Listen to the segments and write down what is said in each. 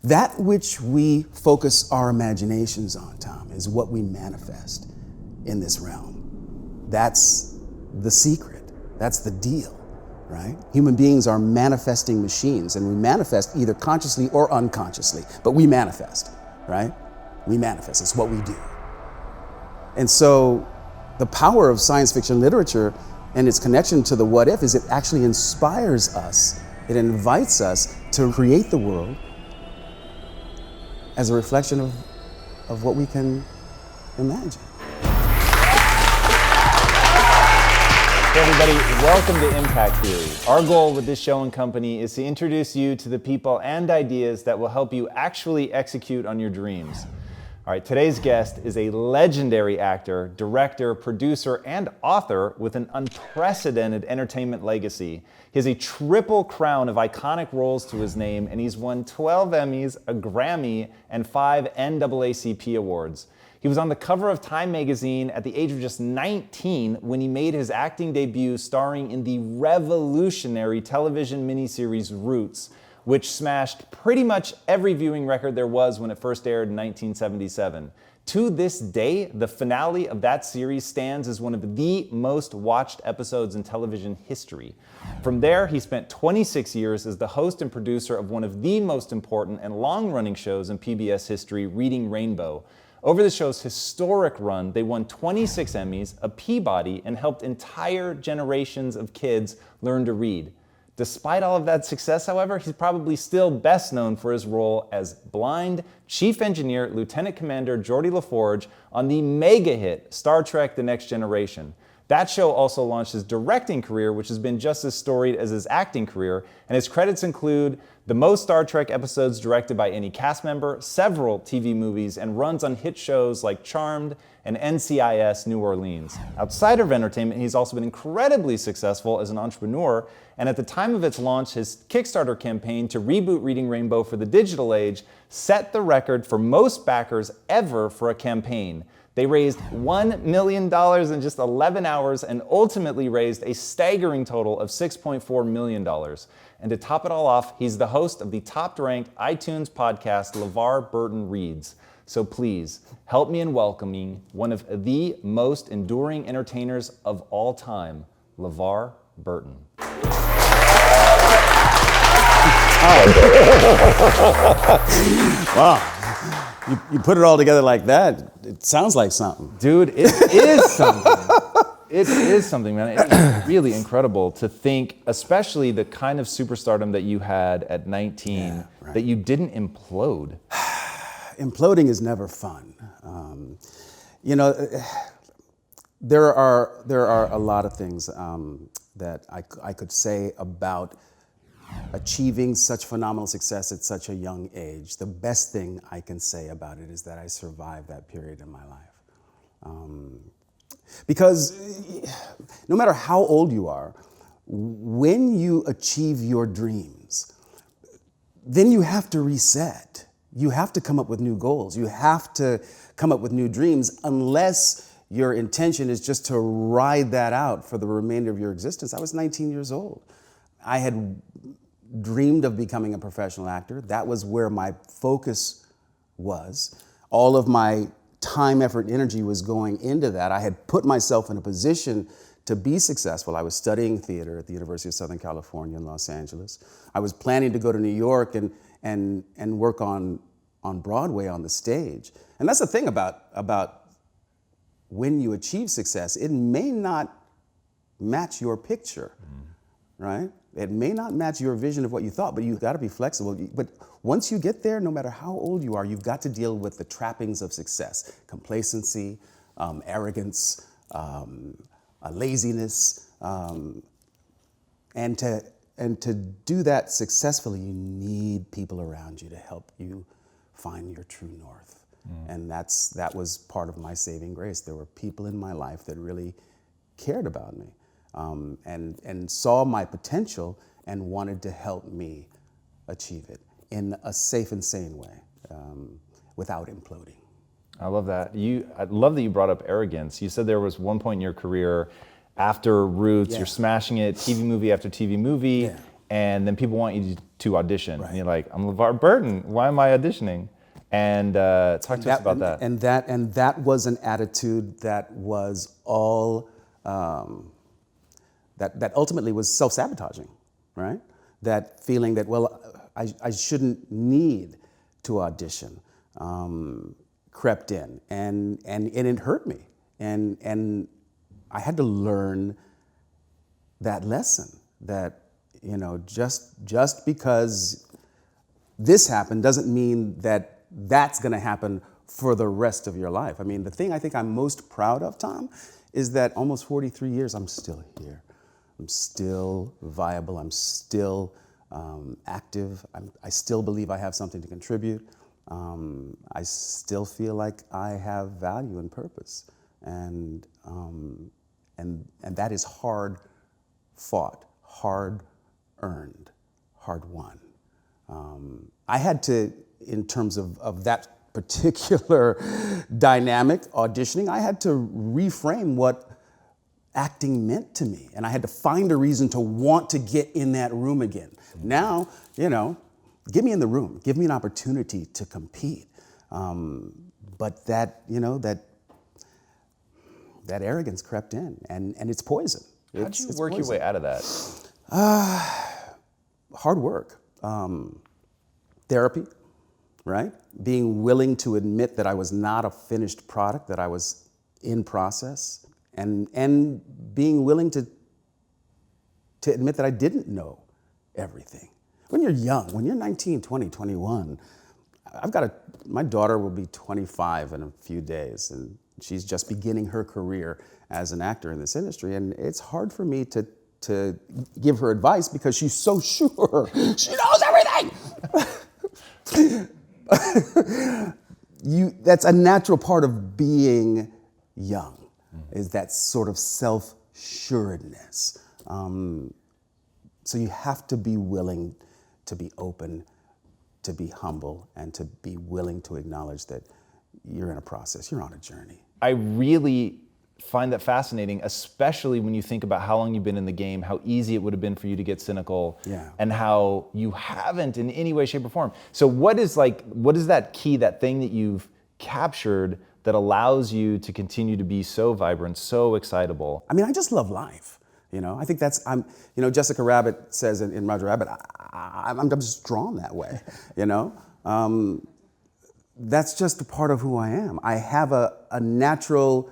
That which we focus our imaginations on, Tom, is what we manifest in this realm. That's the secret. That's the deal, right? Human beings are manifesting machines, and we manifest either consciously or unconsciously, but we manifest, right? We manifest. It's what we do. And so the power of science fiction literature and its connection to the what if is it actually inspires us. It invites us to create the world as a reflection of what we can imagine. Hey everybody, welcome to Impact Theory. Our goal with this show and company is to introduce you to the people and ideas that will help you actually execute on your dreams. All right, today's guest is a legendary actor, director, producer, and author with an unprecedented entertainment legacy. He has a triple crown of iconic roles to his name, and he's won 12 Emmys, a Grammy, and 5 NAACP awards. He was on the cover of Time magazine at the age of just 19 when he made his acting debut starring in the revolutionary television miniseries Roots, which smashed pretty much every viewing record there was when it first aired in 1977. To this day, the finale of that series stands as one of the most watched episodes in television history. From there, he spent 26 years as the host and producer of one of the most important and long-running shows in PBS history, Reading Rainbow. Over the show's historic run, they won 26 Emmys, a Peabody, and helped entire generations of kids learn to read. Despite all of that success, however, he's probably still best known for his role as blind Chief Engineer Lieutenant Commander Geordi LaForge on the mega hit Star Trek: The Next Generation. That show also launched his directing career, which has been just as storied as his acting career, and his credits include the most Star Trek episodes directed by any cast member, several TV movies, and runs on hit shows like Charmed and NCIS New Orleans. Outside of entertainment, he's also been incredibly successful as an entrepreneur, and at the time of its launch, his Kickstarter campaign to reboot Reading Rainbow for the digital age set the record for most backers ever for a campaign. They raised $1 million in just 11 hours and ultimately raised a staggering total of $6.4 million. And to top it all off, he's the host of the top-ranked iTunes podcast, LeVar Burton Reads. So please, help me in welcoming one of the most enduring entertainers of all time, LeVar Burton. Wow. You put it all together like that, it sounds like something. Dude, it is something. It is something, man. It's really incredible to think, especially the kind of superstardom that you had at 19, that you didn't implode. Imploding is never fun. There are a lot of things that I could say about achieving such phenomenal success at such a young age. The best thing I can say about it is that I survived that period in my life. Because no matter how old you are, when you achieve your dreams, then you have to reset. You have to come up with new goals. You have to come up with new dreams, unless your intention is just to ride that out for the remainder of your existence. I was 19 years old. I had dreamed of becoming a professional actor. That was where my focus was. All of my time, effort, and energy was going into that. I had put myself in a position to be successful. I was studying theater at the University of Southern California in Los Angeles. I was planning to go to New York and work on Broadway on the stage. And that's the thing about when you achieve success, it may not match your picture, right? It may not match your vision of what you thought, but you've got to be flexible. But once you get there, no matter how old you are, you've got to deal with the trappings of success: complacency, arrogance, laziness, and to do that successfully, you need people around you to help you find your true north. And that was part of my saving grace. There were people in my life that really cared about me. And saw my potential and wanted to help me achieve it in a safe and sane way, without imploding. I love that. I love that you brought up arrogance. You said there was one point in your career after Roots, you're smashing it, TV movie after TV movie, and then people want you to audition. Right. And you're like, I'm LeVar Burton, why am I auditioning? And talk to us about that. And that was an attitude that was all, that ultimately was self-sabotaging, right? That feeling that, well, I shouldn't need to audition, crept in, and it hurt me. And I had to learn that lesson, that, you know, just because this happened doesn't mean that that's gonna happen for the rest of your life. I mean, the thing I think I'm most proud of, Tom, is that almost 43 years, I'm still here. I'm still viable, I'm still active, I still believe I have something to contribute. I still feel like I have value and purpose. And that is hard fought, hard earned, hard won. I had to, in terms of that particular dynamic, auditioning, I had to reframe what acting meant to me. And I had to find a reason to want to get in that room again. Now, you know, get me in the room, give me an opportunity to compete. But that, you know, that arrogance crept in, and it's poison. How'd you work your way out of that? Hard work, therapy, right? Being willing to admit that I was not a finished product, that I was in process, and being willing to admit that I didn't know everything. When you're young, when you're 19, 20, 21, my daughter will be 25 in a few days, and she's just beginning her career as an actor in this industry, and it's hard for me to give her advice because she's so sure she knows everything. That's a natural part of being young, is that sort of self-assuredness. So you have to be willing to be open, to be humble, and to be willing to acknowledge that you're in a process, you're on a journey. I really find that fascinating, especially when you think about how long you've been in the game, how easy it would have been for you to get cynical, and how you haven't in any way, shape, or form. So what is that key, that thing that you've captured that allows you to continue to be so vibrant, so excitable? I mean, I just love life. You know, I think Jessica Rabbit says in Roger Rabbit, I'm just drawn that way, you know? That's just a part of who I am. I have a natural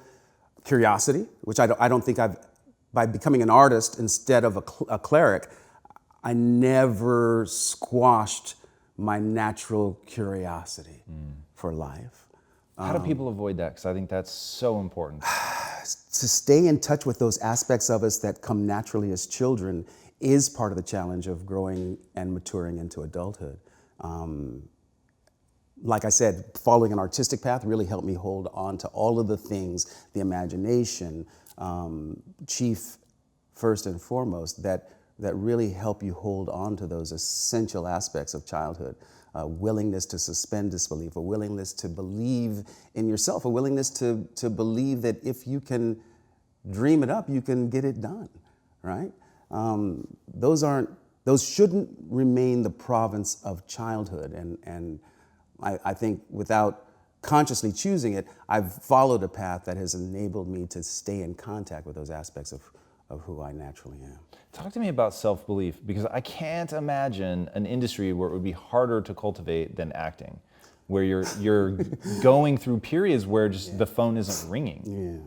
curiosity, which I don't think by becoming an artist instead of a cleric, I never squashed my natural curiosity for life. How do people avoid that? Because I think that's so important. To stay in touch with those aspects of us that come naturally as children is part of the challenge of growing and maturing into adulthood. Like I said, following an artistic path really helped me hold on to all of the things, the imagination, chief first and foremost, that really help you hold on to those essential aspects of childhood. A willingness to suspend disbelief, a willingness to believe in yourself, a willingness to believe that if you can dream it up, you can get it done, right? Those shouldn't remain the province of childhood, and I think without consciously choosing it, I've followed a path that has enabled me to stay in contact with those aspects of who I naturally am. Talk to me about self-belief, because I can't imagine an industry where it would be harder to cultivate than acting, where you're going through periods where just the phone isn't ringing. Yeah,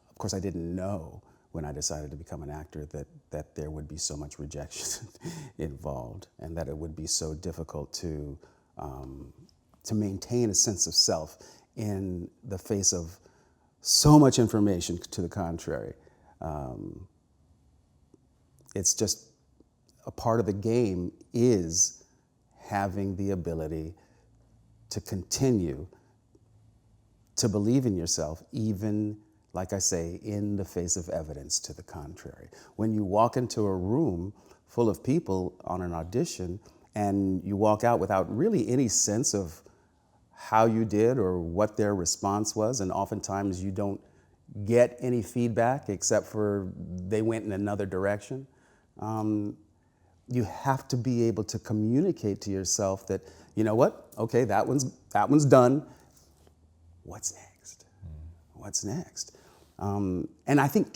of course I didn't know when I decided to become an actor that there would be so much rejection involved, and that it would be so difficult to maintain a sense of self in the face of so much information to the contrary. It's just a part of the game is having the ability to continue to believe in yourself, even, like I say, in the face of evidence to the contrary. When you walk into a room full of people on an audition and you walk out without really any sense of how you did or what their response was, and oftentimes you don't get any feedback except for they went in another direction. you have to be able to communicate to yourself that, you know what, okay, that one's done. What's next? What's next? And I think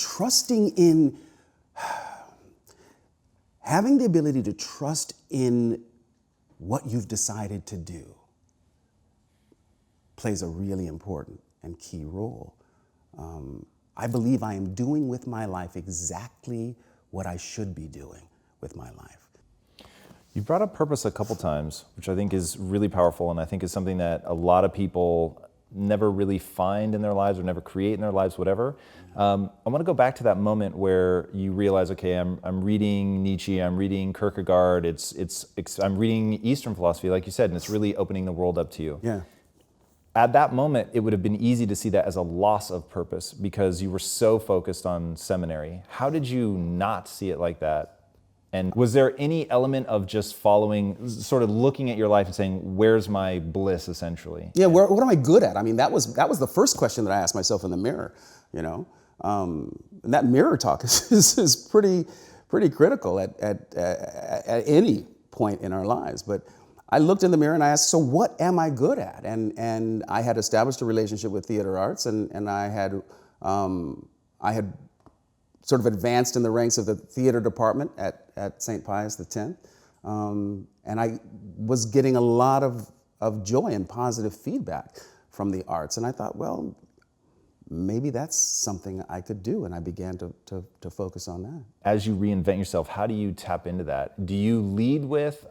having the ability to trust in what you've decided to do plays a really important and key role. I believe I am doing with my life exactly what I should be doing with my life. You brought up purpose a couple times, which I think is really powerful, and I think is something that a lot of people never really find in their lives or never create in their lives, whatever. I want to go back to that moment where you realize, okay, I'm reading Nietzsche, I'm reading Kierkegaard, I'm reading Eastern philosophy, like you said, and it's really opening the world up to you. Yeah. At that moment, it would have been easy to see that as a loss of purpose because you were so focused on seminary. How did you not see it like that? And was there any element of just following, sort of looking at your life and saying, where's my bliss, essentially? Yeah, what am I good at? I mean, that was the first question that I asked myself in the mirror, you know? And that mirror talk is pretty critical at any point in our lives. But I looked in the mirror and I asked, so what am I good at? And I had established a relationship with theater arts, and I had sort of advanced in the ranks of the theater department at St. Pius X. And I was getting a lot of joy and positive feedback from the arts. And I thought, well, maybe that's something I could do. And I began to focus on that. As you reinvent yourself, how do you tap into that? Do you lead with,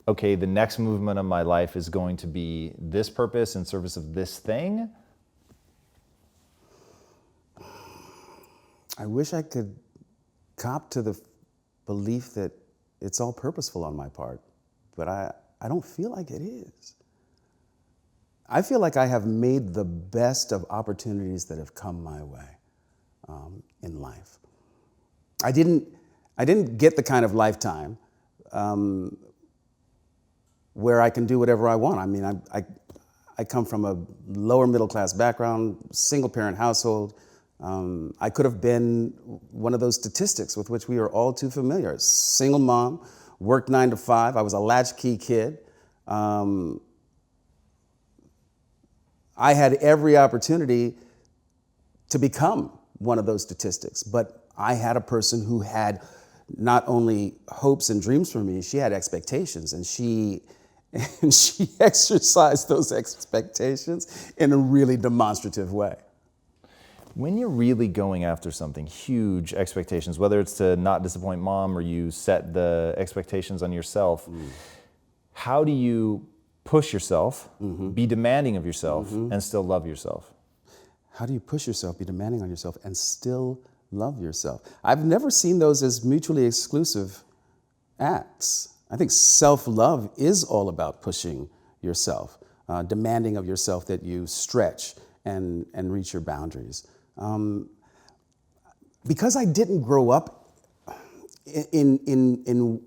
okay, the next movement of my life is going to be this purpose in service of this thing? I wish I could cop to the belief that it's all purposeful on my part, but I don't feel like it is. I feel like I have made the best of opportunities that have come my way in life. I didn't get the kind of lifetime where I can do whatever I want. I mean, I come from a lower middle class background, single parent household. I could have been one of those statistics with which we are all too familiar. Single mom, worked 9 to 5. I was a latchkey kid. I had every opportunity to become one of those statistics, but I had a person who had not only hopes and dreams for me, she had expectations, and she exercised those expectations in a really demonstrative way. When you're really going after something, huge expectations, whether it's to not disappoint mom or you set the expectations on yourself, how do you push yourself, be demanding of yourself, and still love yourself? How do you push yourself, be demanding on yourself, and still love yourself? I've never seen those as mutually exclusive acts. I think self-love is all about pushing yourself, demanding of yourself that you stretch and reach your boundaries. Because I didn't grow up in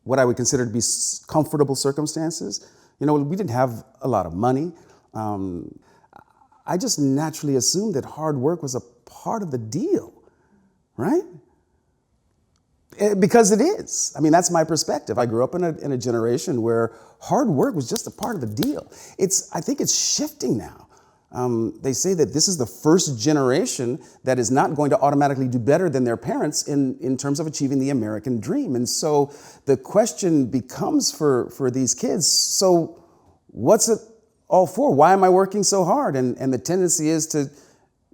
what I would consider to be comfortable circumstances, you know, we didn't have a lot of money. I just naturally assumed that hard work was a part of the deal, right? Because it is. I mean, that's my perspective. I grew up in a generation where hard work was just a part of the deal. I think it's shifting now. They say that this is the first generation that is not going to automatically do better than their parents in terms of achieving the American dream. And so the question becomes for these kids, so what's it all for? Why am I working so hard? And the tendency is to,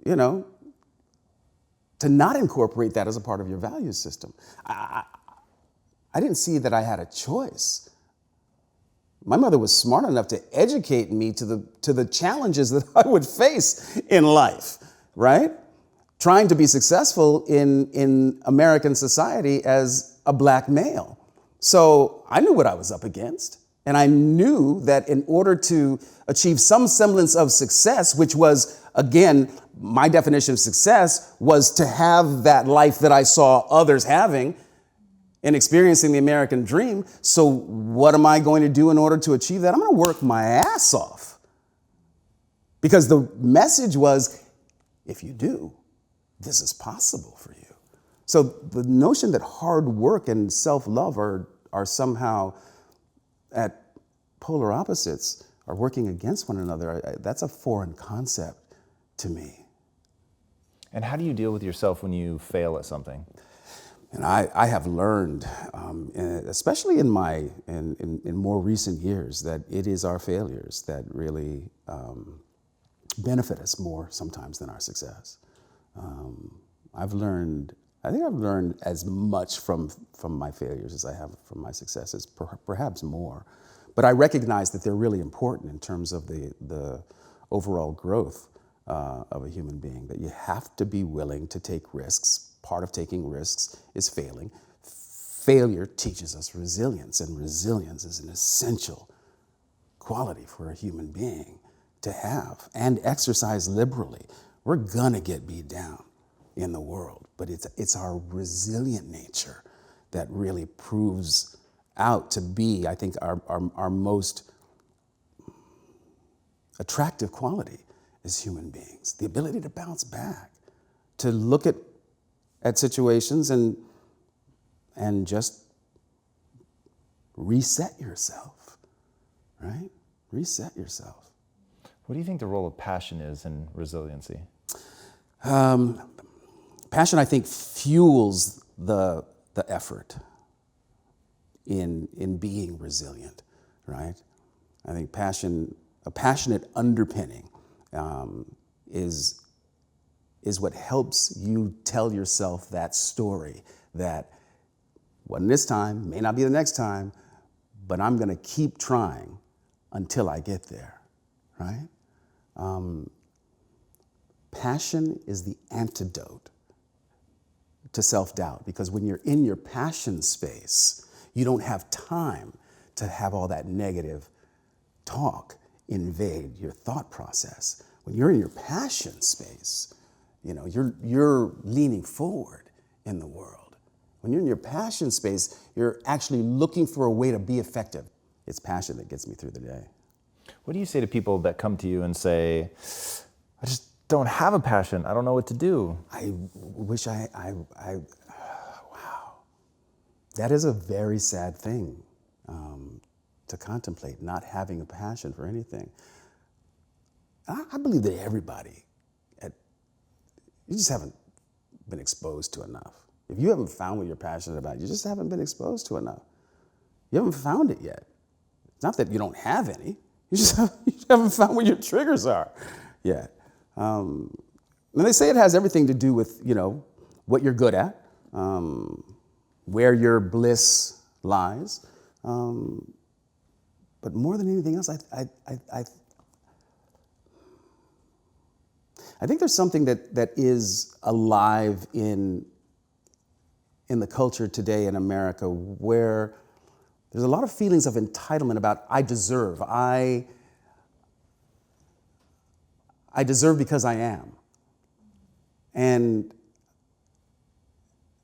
you know, to not incorporate that as a part of your value system. I didn't see that I had a choice. My mother was smart enough to educate me to the challenges that I would face in life, right? Trying to be successful in American society as a black male. So I knew what I was up against. And I knew that in order to achieve some semblance of success, which was, again, my definition of success was to have that life that I saw others having and experiencing the American dream. So what am I going to do in order to achieve that? I'm going to work my ass off. Because the message was, if you do, this is possible for you. So the notion that hard work and self-love are somehow at polar opposites, are working against one another, that's a foreign concept to me. And how do you deal with yourself when you fail at something? And I have learned, especially in more recent years, that it is our failures that really benefit us more sometimes than our success. I think I've learned as much from my failures as I have from my successes, perhaps more. But I recognize that they're really important in terms of the overall growth of a human being, that you have to be willing to take risks. Part of taking risks is failing. Failure teaches us resilience, and resilience is an essential quality for a human being to have and exercise liberally. We're gonna get beat down in the world, but it's our resilient nature that really proves out to be, I think, our most attractive quality as human beings. The ability to bounce back, to look at situations and just reset yourself, right? Reset yourself. What do you think the role of passion is in resiliency? Passion, I think, fuels the effort in being resilient, right? I think a passionate underpinning is what helps you tell yourself that story that wasn't this time, may not be the next time, but I'm gonna keep trying until I get there, right? Passion is the antidote to self-doubt, because when you're in your passion space, you don't have time to have all that negative talk invade your thought process. When you're in your passion space, you're leaning forward in the world. When you're in your passion space, you're actually looking for a way to be effective. It's passion that gets me through the day. What do you say to people that come to you and say, I just don't have a passion, I don't know what to do? I wish wow. That is a very sad thing to contemplate, not having a passion for anything. I believe that everybody, you just haven't been exposed to enough. If you haven't found what you're passionate about, you just haven't been exposed to enough. You haven't found it yet. It's not that you don't have any, you just haven't found what your triggers are yet. And they say it has everything to do with, what you're good at, where your bliss lies. But more than anything else, I think there's something that is alive in the culture today in America, where there's a lot of feelings of entitlement about I deserve. I deserve because I am. And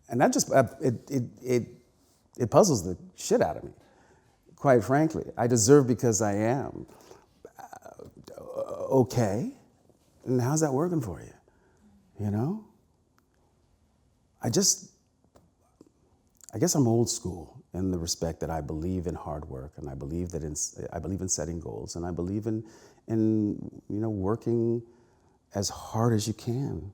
that just, it puzzles the shit out of me, quite frankly. I deserve because I am. Okay, and how's that working for you? I guess I'm old school in the respect that I believe in hard work, and I believe in setting goals, and I believe in working as hard as you can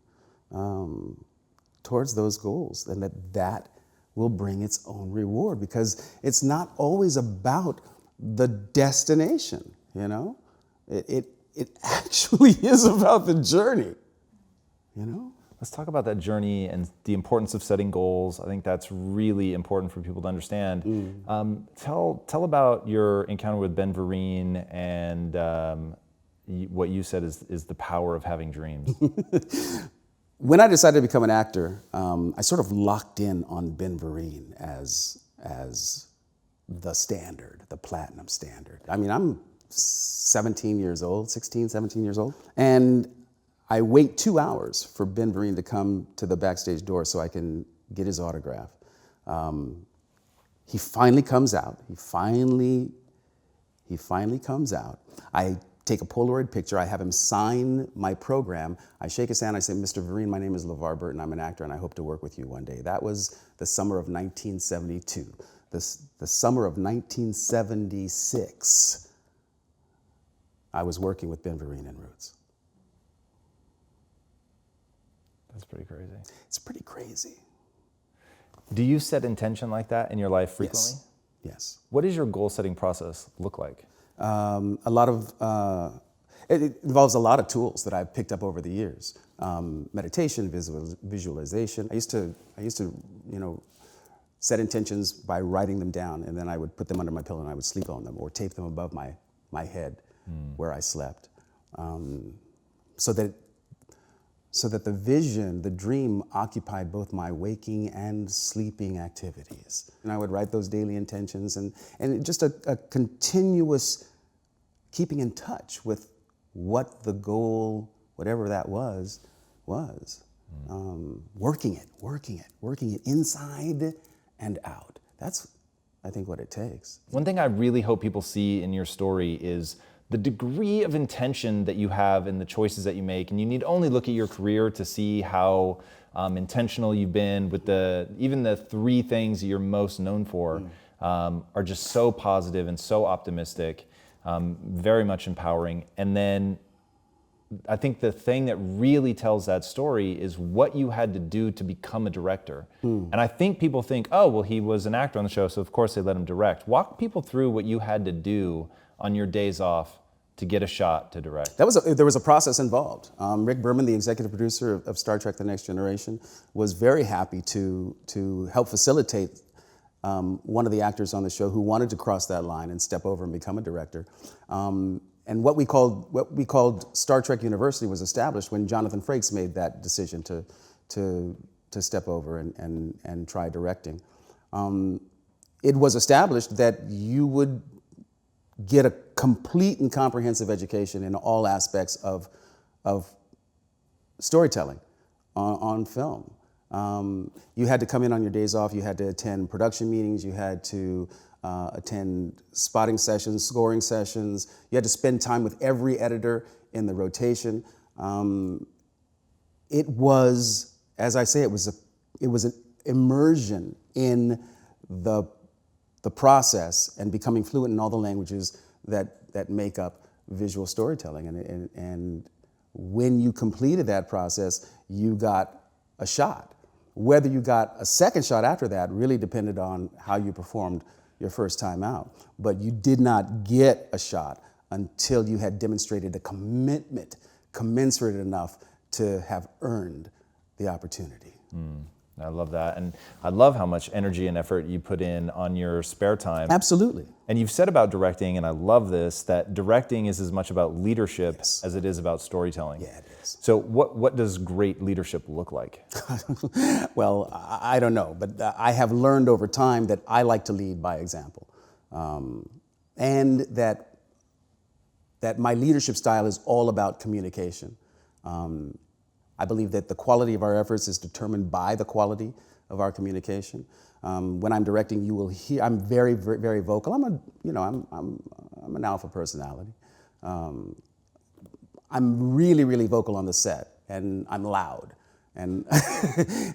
towards those goals, and that will bring its own reward, because it's not always about the destination. It actually is about the journey. Let's talk about that journey and the importance of setting goals. I think that's really important for people to understand. Tell about your encounter with Ben Vereen and what you said is the power of having dreams. When I decided to become an actor, I sort of locked in on Ben Vereen as the standard, the platinum standard. I mean, I'm 16, 17 years old, and I wait 2 hours for Ben Vereen to come to the backstage door so I can get his autograph. He finally comes out. He finally comes out. I take a Polaroid picture. I have him sign my program. I shake his hand. I say, Mr. Vereen, my name is LeVar Burton. I'm an actor, and I hope to work with you one day. That was the summer of 1972. The summer of 1976, I was working with Ben Vereen in Roots. That's pretty crazy. It's pretty crazy. Do you set intention like that in your life frequently? Yes. Yes. What does your goal-setting process look like? It involves a lot of tools that I've picked up over the years. Meditation, visualization. I used to, set intentions by writing them down, and then I would put them under my pillow and I would sleep on them, or tape them above my head where I slept, so that the vision, the dream, occupied both my waking and sleeping activities. And I would write those daily intentions, and just a continuous keeping in touch with what the goal, whatever that was. Working it inside and out. That's, I think, what it takes. One thing I really hope people see in your story is the degree of intention that you have in the choices that you make. And you need only look at your career to see how intentional you've been with even the three things you're most known for are just so positive and so optimistic, very much empowering. And then I think the thing that really tells that story is what you had to do to become a director. And I think people think, oh, well, he was an actor on the show, so of course they let him direct. Walk people through what you had to do on your days off to get a shot to direct. There was a process involved. Rick Berman, the executive producer of Star Trek: The Next Generation, was very happy to help facilitate one of the actors on the show who wanted to cross that line and step over and become a director. And what we called Star Trek University was established when Jonathan Frakes made that decision to step over and try directing. It was established that you would get a complete and comprehensive education in all aspects of storytelling on film. You had to come in on your days off. You had to attend production meetings. You had to attend spotting sessions, scoring sessions. You had to spend time with every editor in the rotation. It was, as I say, it was an immersion in the process and becoming fluent in all the languages that make up visual storytelling. And when you completed that process, you got a shot. Whether you got a second shot after that really depended on how you performed your first time out. But you did not get a shot until you had demonstrated a commitment commensurate enough to have earned the opportunity. I love that. And I love how much energy and effort you put in on your spare time. Absolutely. And you've said about directing, and I love this, that directing is as much about leadership as it is about storytelling. Yeah, it is. So what does great leadership look like? Well, I don't know, but I have learned over time that I like to lead by example. And that my leadership style is all about communication. I believe that the quality of our efforts is determined by the quality of our communication. When I'm directing, you will hear I'm very, very, very vocal. I'm an alpha personality. I'm really, really vocal on the set, and I'm loud, and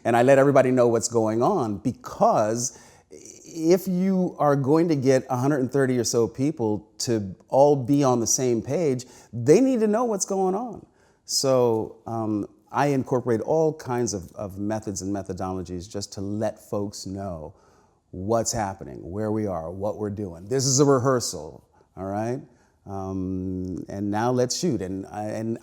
and I let everybody know what's going on, because if you are going to get 130 or so people to all be on the same page, they need to know what's going on. So I incorporate all kinds of methods and methodologies just to let folks know what's happening, where we are, what we're doing. This is a rehearsal, all right? And now let's shoot, and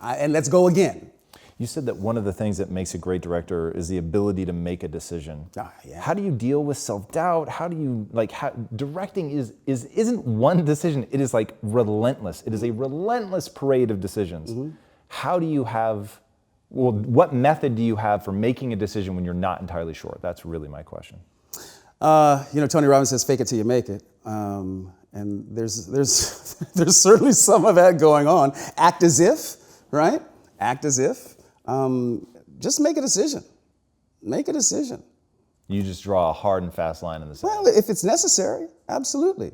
let's go again. You said that one of the things that makes a great director is the ability to make a decision. Yeah. How do you deal with self-doubt? How do you, directing isn't one decision, it is like relentless. It is a relentless parade of decisions. Mm-hmm. How do you what method do you have for making a decision when you're not entirely sure? That's really my question. Tony Robbins says, fake it till you make it. And there's certainly some of that going on. Act as if, right? Act as if. Just make a decision. Make a decision. You just draw a hard and fast line in the sand. Well, if it's necessary, absolutely.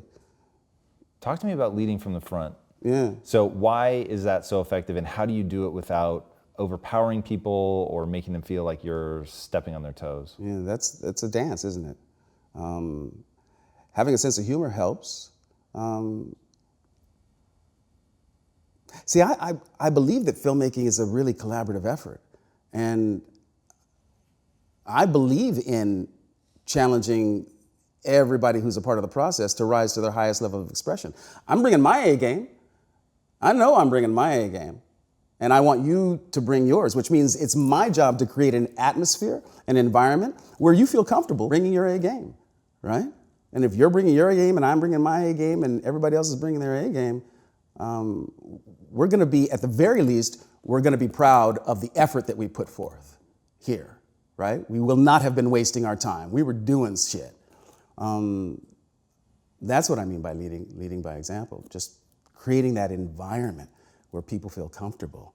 Talk to me about leading from the front. Yeah. So why is that so effective, and how do you do it without overpowering people or making them feel like you're stepping on their toes? Yeah, that's a dance, isn't it? Having a sense of humor helps. See, I believe that filmmaking is a really collaborative effort. And I believe in challenging everybody who's a part of the process to rise to their highest level of expression. I'm bringing my A game. I know I'm bringing my A game. And I want you to bring yours, which means it's my job to create an atmosphere, an environment where you feel comfortable bringing your A game, right? And if you're bringing your A game and I'm bringing my A game and everybody else is bringing their A game, we're going to be, at the very least, we're going to be proud of the effort that we put forth here, right? We will not have been wasting our time. We were doing shit. That's what I mean by leading by example, just creating that environment where people feel comfortable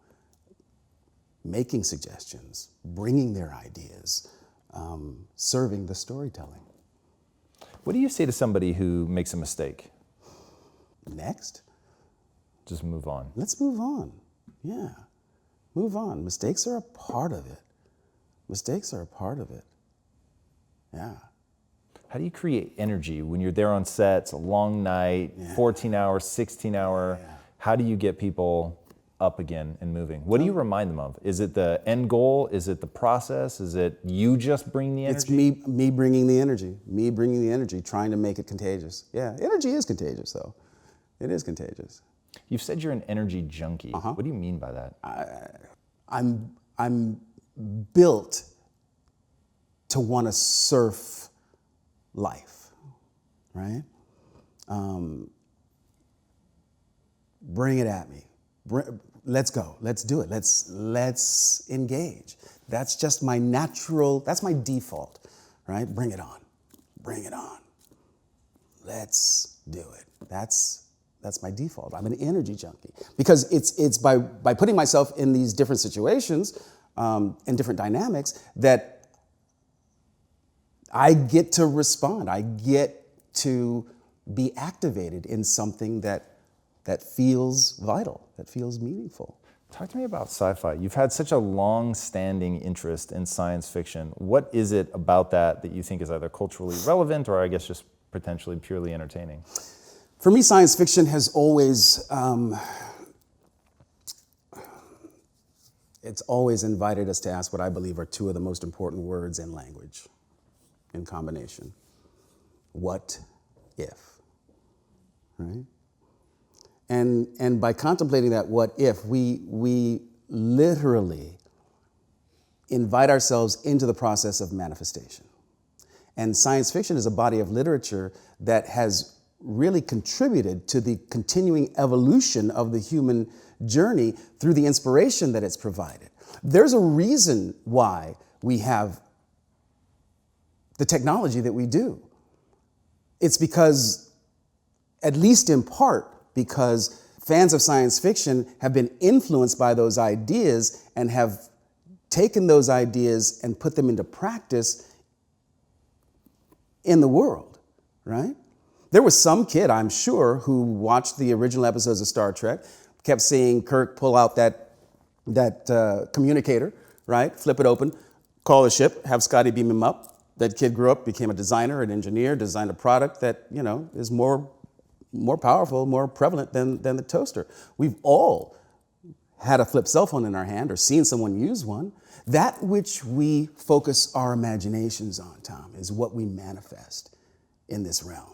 making suggestions, bringing their ideas, serving the storytelling. What do you say to somebody who makes a mistake? Next. Just move on. Let's move on. Yeah. Move on. Mistakes are a part of it. Mistakes are a part of it. Yeah. How do you create energy when you're there on set? It's a long night, 14 hours, 16 hour. Yeah. How do you get people up again and moving? What do you remind them of? Is it the end goal? Is it the process? Is it you just bring the energy? It's me bringing the energy. Me bringing the energy, trying to make it contagious. Yeah, energy is contagious, though. It is contagious. You've said you're an energy junkie. What do you mean by that? I'm built to want to surf life, right? Bring it at me. Let's go. Let's do it. Let's engage. That's just my natural, that's my default, right? Bring it on. Bring it on. Let's do it. That's my default. I'm an energy junkie because it's by putting myself in these different situations and different dynamics that I get to respond. I get to be activated in something that feels vital, that feels meaningful. Talk to me about sci-fi. You've had such a long-standing interest in science fiction. What is it about that you think is either culturally relevant or I guess just potentially purely entertaining? For me, science fiction has always, it's always invited us to ask what I believe are two of the most important words in language, in combination. What if, right? And by contemplating that what if, we literally invite ourselves into the process of manifestation. And science fiction is a body of literature that has really contributed to the continuing evolution of the human journey through the inspiration that it's provided. There's a reason why we have the technology that we do. It's because, at least in part, because fans of science fiction have been influenced by those ideas and have taken those ideas and put them into practice in the world, right? There was some kid, I'm sure, who watched the original episodes of Star Trek, kept seeing Kirk pull out that communicator, right? Flip it open, call the ship, have Scotty beam him up. That kid grew up, became a designer, an engineer, designed a product that, is more powerful, more prevalent than the toaster. We've all had a flip cell phone in our hand or seen someone use one. That which we focus our imaginations on, Tom, is what we manifest in this realm.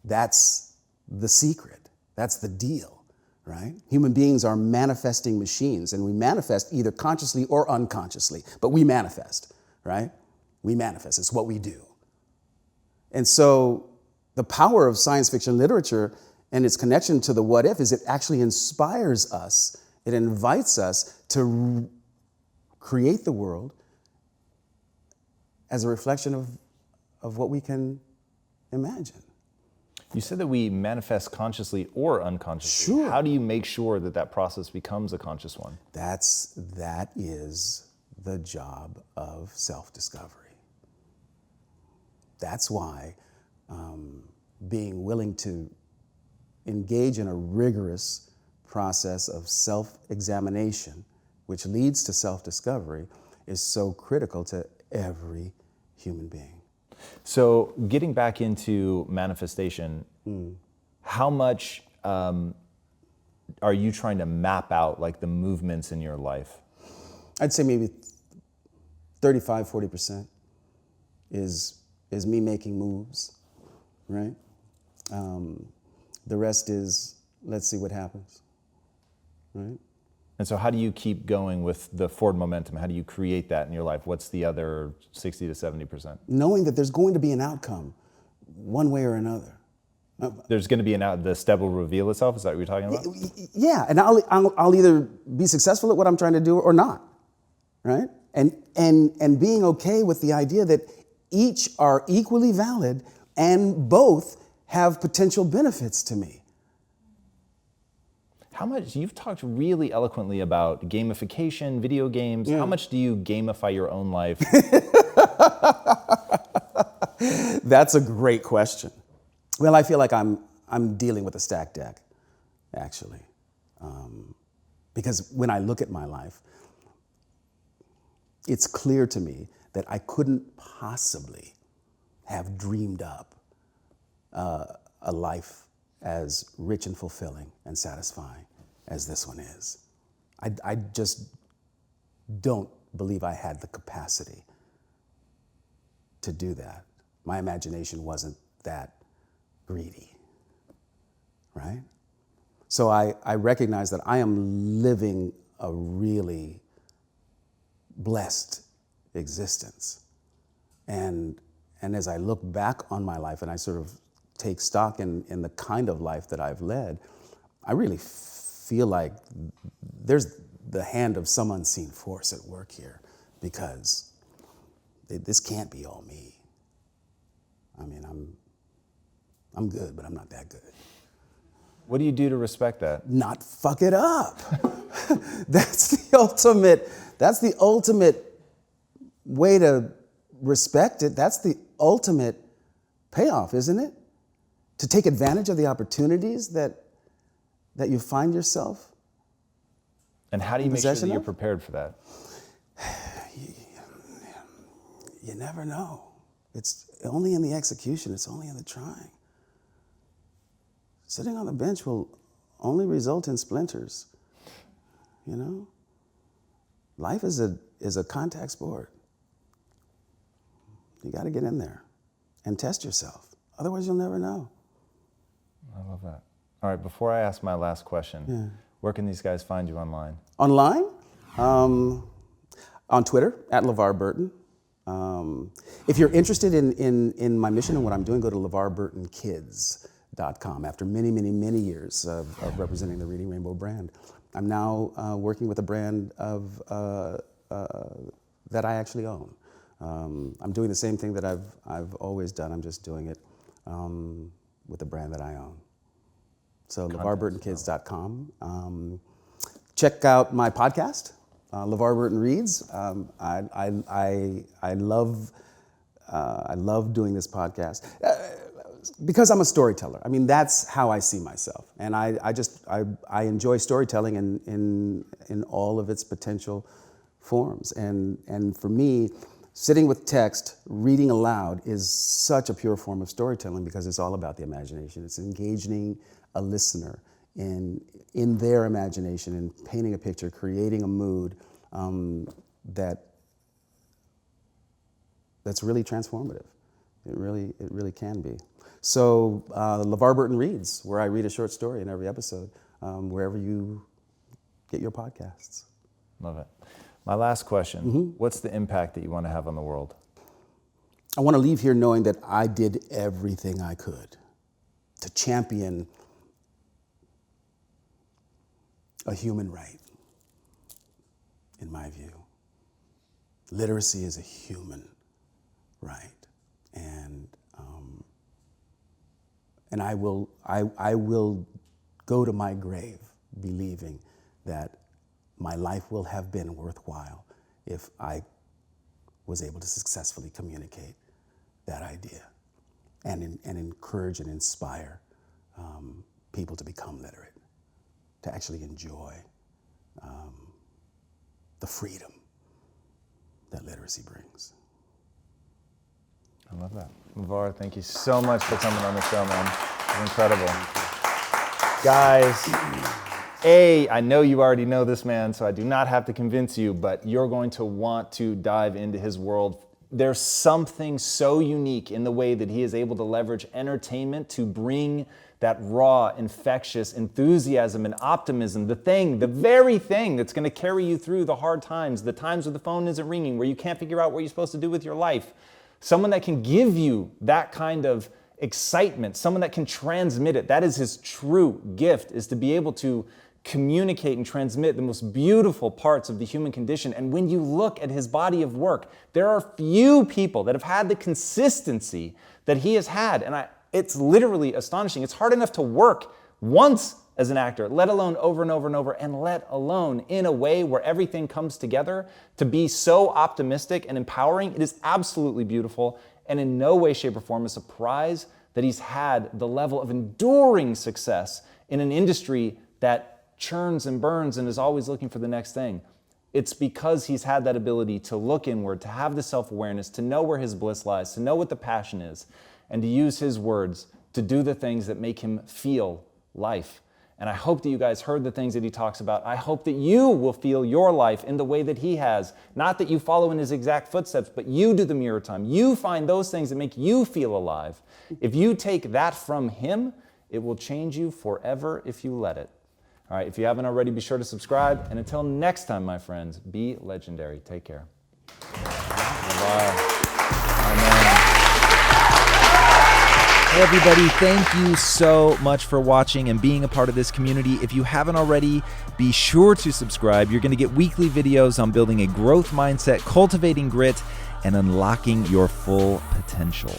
That's the secret. That's the deal, right? Human beings are manifesting machines, and we manifest either consciously or unconsciously, but we manifest, right? We manifest. It's what we do. And so the power of science fiction literature and its connection to the what if is it actually inspires us. It invites us to create the world as a reflection of what we can imagine. You said that we manifest consciously or unconsciously. Sure. How do you make sure that process becomes a conscious one? That is the job of self-discovery. That's why being willing to engage in a rigorous process of self-examination, which leads to self-discovery, is so critical to every human being. So getting back into manifestation, how much are you trying to map out like the movements in your life? I'd say maybe 35-40% is me making moves, right? The rest is, let's see what happens, right? And so how do you keep going with the forward momentum? How do you create that in your life? What's the other 60 to 70%? Knowing that there's going to be an outcome, one way or another. There's going to be the step will reveal itself. Is that what you're talking about? Yeah, and I'll either be successful at what I'm trying to do or not, right? And being okay with the idea that each are equally valid and both have potential benefits to me. How much, you've talked really eloquently about gamification, video games. Yeah. How much do you gamify your own life? That's a great question. Well, I feel like I'm dealing with a stacked deck, actually. Because when I look at my life, it's clear to me that I couldn't possibly have dreamed up a life as rich and fulfilling and satisfying as this one is. I just don't believe I had the capacity to do that. My imagination wasn't that greedy, right? So I recognize that I am living a really blessed existence. And as I look back on my life and I sort of take stock in the kind of life that I've led, I really feel like there's the hand of some unseen force at work here, because this can't be all me. I mean, I'm good, but I'm not that good. What do you do to respect that? Not fuck it up. That's the ultimate way to respect it. That's the ultimate payoff, isn't it? To take advantage of the opportunities that you find yourself. And how do you make sure that you're prepared for that? You never know. It's only in the execution. It's only in the trying. Sitting on the bench will only result in splinters. You know? Life is a contact sport. You got to get in there and test yourself. Otherwise, you'll never know. I love that. All right, before I ask my last question, where can these guys find you online? Online? On Twitter, at LeVar Burton. If you're interested in my mission and what I'm doing, go to LeVarBurtonKids.com. After many, many, many years of representing the Reading Rainbow brand, I'm now working with a brand that I actually own. I'm doing the same thing that I've always done. I'm just doing it with a brand that I own. So LeVarBurtonKids.com. Check out my podcast, LeVar Burton Reads. I love doing this podcast because I'm a storyteller. I mean, that's how I see myself, and I enjoy storytelling in all of its potential forms. And for me, sitting with text, reading aloud is such a pure form of storytelling because it's all about the imagination. It's engaging a listener in their imagination and painting a picture, creating a mood that's really transformative. It really can be. So LeVar Burton Reads, where I read a short story in every episode, wherever you get your podcasts. Love it. My last question, what's the impact that you want to have on the world? I want to leave here knowing that I did everything I could to champion a human right, in my view. Literacy is a human right, and I will go to my grave believing that my life will have been worthwhile if I was able to successfully communicate that idea and encourage and inspire people to become literate. to actually enjoy the freedom that literacy brings. I love that. LeVar, thank you so much for coming on the show, man. It's incredible. Guys, I know you already know this man, so I do not have to convince you, but you're going to want to dive into his world. There's something so unique in the way that he is able to leverage entertainment to bring that raw, infectious enthusiasm and optimism, the very thing that's going to carry you through the hard times, the times where the phone isn't ringing, where you can't figure out what you're supposed to do with your life. Someone that can give you that kind of excitement, someone that can transmit it. That is his true gift, is to be able to communicate and transmit the most beautiful parts of the human condition. And when you look at his body of work, there are few people that have had the consistency that he has had. And it's literally astonishing. It's hard enough to work once as an actor, let alone over and over and over, and let alone in a way where everything comes together to be so optimistic and empowering. It is absolutely beautiful, and in no way, shape, or form a surprise that he's had the level of enduring success in an industry that churns and burns and is always looking for the next thing. It's because he's had that ability to look inward, to have the self-awareness, to know where his bliss lies, to know what the passion is, and to use his words to do the things that make him feel life. And I hope that you guys heard the things that he talks about. I hope that you will feel your life in the way that he has. Not that you follow in his exact footsteps, but you do the mirror time. You find those things that make you feel alive. If you take that from him, it will change you forever if you let it. All right, if you haven't already, be sure to subscribe. And until next time, my friends, be legendary. Take care. Bye. Amen. Hey everybody, thank you so much for watching and being a part of this community. If you haven't already, be sure to subscribe. You're going to get weekly videos on building a growth mindset, cultivating grit, and unlocking your full potential.